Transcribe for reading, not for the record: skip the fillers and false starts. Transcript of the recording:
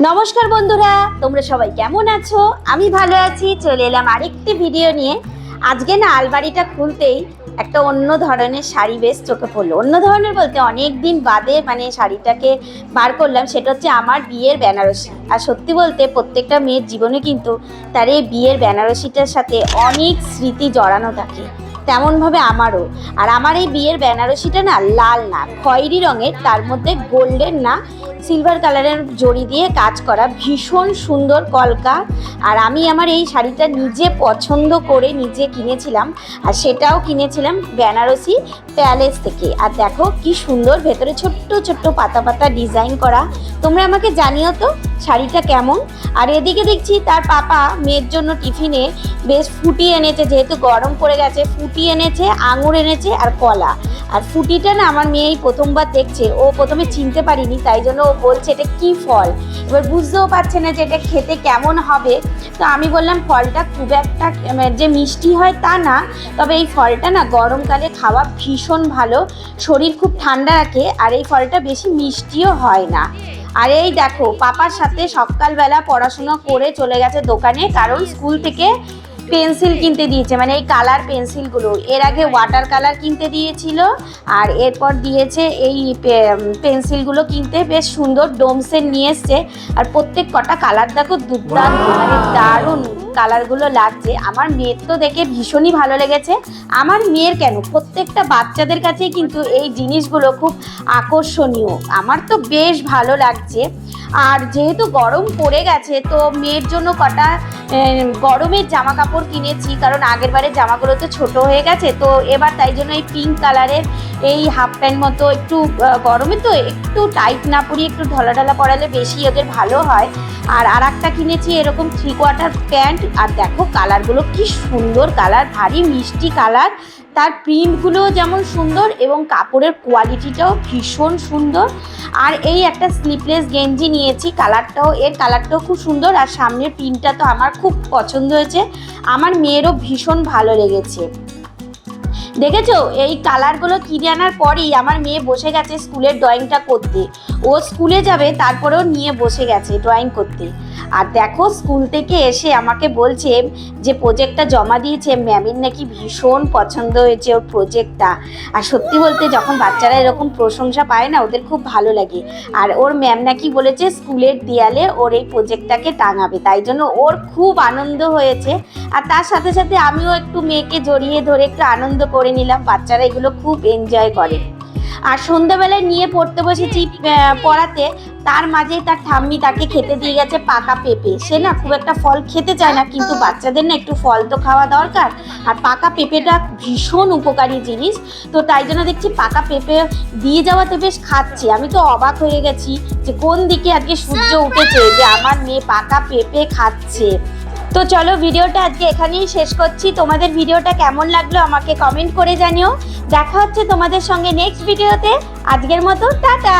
নমস্কার বন্ধুরা, তোমরা সবাই কেমন আছো? আমি ভালো আছি। চলে এলাম আরেকটি ভিডিও নিয়ে। আজকে না আলমারিটা খুলতেই একটা অন্য ধরনের শাড়ি বেশ চোখে পড়লো। অন্য ধরনের বলতে অনেক দিন বাদে শাড়িটাকে বার করলাম। সেটা হচ্ছে আমার বিয়ের বেনারসি। আর সত্যি বলতে প্রত্যেকটা মেয়ের জীবনে কিন্তু তার এই বিয়ের বেনারসিটার সাথে অনেক স্মৃতি জড়ানো থাকে, তেমনভাবে আমারও। আর আমার এই বিয়ের বেনারসিটা না লাল না, খয়েরি রঙের, তার মধ্যে গোল্ডেন না সিলভার কালারের জড়ি দিয়ে কাজ করা, ভীষণ সুন্দর কলকা। আর আমি আমার এই শাড়িটা নিজে পছন্দ করে নিজে কিনেছিলাম, আর সেটাও কিনেছিলাম বেনারসি প্যালেস থেকে। আর দেখো কি সুন্দর, ভেতরে ছোট্ট ছোট্ট পাতা পাতা ডিজাইন করা। তোমরা আমাকে জানিও তো শাড়িটা কেমন। আর এদিকে দেখছি তার পাপা মেয়ের জন্য টিফিনে বেশ ফুটি এনেছে, যেহেতু গরম পড়ে গেছে। ফুটি এনেছে, আঙুর এনেছে আর কলা। আর ফুটিটা না আমার মেয়েই প্রথমবার দেখছে, ও প্রথমে চিনতে পারিনি, তাই জন্য ও বলছে এটা কি ফল। এবার বুঝতেও পারছে না যে এটা খেতে কেমন হবে। তো আমি বললাম ফলটা খুব একটা যে মিষ্টি হয় তা না, তবে এই ফলটা না গরমকালে খাওয়া ভীষণ ভালো, শরীর খুব ঠান্ডা রাখে। আর এই ফলটা বেশি মিষ্টিও হয় না। আর এই দেখো পাপার সাথে সকালবেলা পড়াশোনা করে চলে গেছে দোকানে, কারণ স্কুল থেকে পেন্সিল কিনতে দিয়েছে, মানে এই কালার পেন্সিলগুলো। এর আগে ওয়াটার কালার কিনতে দিয়েছিল, আর এরপর দিয়েছে এই পেন্সিলগুলো কিনতে। বেশ সুন্দর ডোমসের নিয়ে এসছে। আর প্রত্যেক কটা কালার দেখো দুর্দান্ত, মানে দারুণ কালারগুলো লাগছে। আমার মেয়ের তো দেখে ভীষণই ভালো লেগেছে। আমার মেয়ের কেন, প্রত্যেকটা বাচ্চাদের কাছেই কিন্তু এই জিনিসগুলো খুব আকর্ষণীয়। আমার তো বেশ ভালো লাগছে। আর যেহেতু গরম পড়ে গেছে, তো মেয়ের জন্য কটা গরমের জামা কাপড় কিনেছি, কারণ আগের বারের জামাগুলো তো ছোট হয়ে গেছে। তো এবার তাই জন্য এই পিঙ্ক কালারের এই হাফ প্যান্ট মতো, একটু গরমে তো একটু টাইট না পরিয়ে একটু ঢলা ঢলা পরালে বেশি ওদের ভালো হয়। আর একটা কিনেছি এরকম 3/4 প্যান্ট। আর দেখো কালারগুলো কি সুন্দর কালার, ভারী মিষ্টি কালার। তার প্রিন্টগুলো যেমন সুন্দর এবং কাপড়ের কোয়ালিটিটাও ভীষণ সুন্দর। আর এই একটা স্লিপলেস গেঞ্জি নিয়েছি, এর কালারটাও খুব সুন্দর। আর সামনের প্রিন্টটা তো আমার খুব পছন্দ হয়েছে, আমার মেয়েরও ভীষণ ভালো লেগেছে। দেখেছো এই কালারগুলো কিনে আনার পরেই আমার মেয়ে বসে গেছে স্কুলের ড্রয়িংটা করতে। ও স্কুলে যাবে তারপরেও নিয়ে বসে গেছে ড্রয়িং করতে। আর দেখো স্কুল থেকে এসে আমাকে বলছে যে প্রজেক্টটা জমা দিয়েছে, ম্যামের নাকি ভীষণ পছন্দ হয়েছে ওর প্রজেক্টটা। আর সত্যি বলতে যখন বাচ্চারা এরকম প্রশংসা পায় না, ওদের খুব ভালো লাগে। আর ওর ম্যাম নাকি বলেছে স্কুলের দেয়ালে ওর এই প্রজেক্টটাকে টাঙাবে, তাই জন্য ওর খুব আনন্দ হয়েছে। আর তার সাথে সাথে আমিও একটু মেয়েকে জড়িয়ে ধরে একটু আনন্দ করে নিলাম। বাচ্চারা এগুলো খুব এনজয় করে। আর সন্ধ্যাবেলায় নিয়ে পড়তে বসেছি পড়াতে, তার মাঝেই তার ঠাম্মি তাকে খেতে দিয়ে গেছে পাকা পেঁপে। সে না খুব একটা ফল খেতে চায় না, কিন্তু বাচ্চাদের না একটু ফল তো খাওয়া দরকার। আর পাকা পেঁপেটা ভীষণ উপকারী জিনিস, তো তাই জন্য দেখছি পাকা পেঁপে দিয়ে যাওয়াতে বেশ খাচ্ছে। আমি তো অবাক হয়ে গেছি যে কোন দিকে আজকে সূর্য উঠেছে যে আমার মেয়ে পাকা পেঁপে খাচ্ছে। তো চলো ভিডিওটা আজকে এখানেই শেষ করছি। তোমাদের ভিডিওটা কেমন লাগলো আমাকে কমেন্ট করে জানিও। দেখা হচ্ছে তোমাদের সঙ্গে নেক্সট ভিডিওতে। আজকের মতো টাটা।